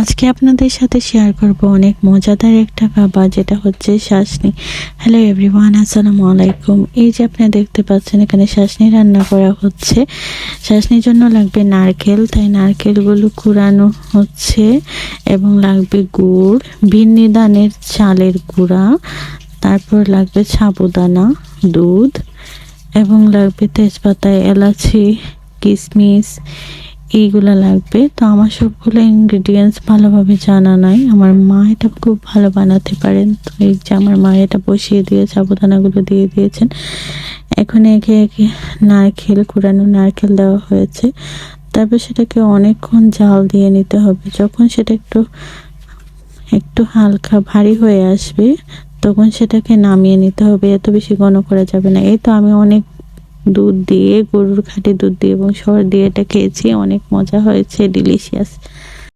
আজকে আপনাদের সাথে শেয়ার করব অনেক মজাদার একটা খাবার, যেটা হচ্ছে শাসনি। হ্যালো এভরিওয়ান, আসসালামু আলাইকুম। এই যে আপনি দেখতে পাচ্ছেন এখানে শাসনি রান্না করা হচ্ছে। শাসনির জন্য লাগবে নারকেল, তাই নারকেলগুলো কুড়ানো হচ্ছে, এবং লাগবে গুড়, ভিন্নি ধানের চালের গুঁড়া, তারপর লাগবে সাবুদানা, দুধ, এবং লাগবে তেজপাতা, এলাচি, কিশমিশ, এইগুলা লাগবে। তো আমার সবগুলো ইনগ্রিডিয়েন্টস ভালোভাবে জানা নাই, আমার মা এটা খুব ভালো বানাতে পারেন। তো এই যে আমার মা এটা বসিয়ে দিয়ে সাবুদানাগুলো দিয়ে দিয়েছেন। এখন একে একে নারকেল, কুড়ানো নারকেল দেওয়া হয়েছে। তারপর সেটাকে অনেকক্ষণ জাল দিয়ে নিতে হবে। যখন সেটা একটু একটু হালকা ভারী হয়ে আসবে, তখন সেটাকে নামিয়ে নিতে হবে। এত বেশি ঘন করা যাবে না। এই তো আমি অনেক দুধ দিয়ে, গরুর খাঁটি দুধ দিয়ে এবং সর দিয়ে এটা খেয়েছি, অনেক মজা হয়েছে, ডিলিশিয়াস।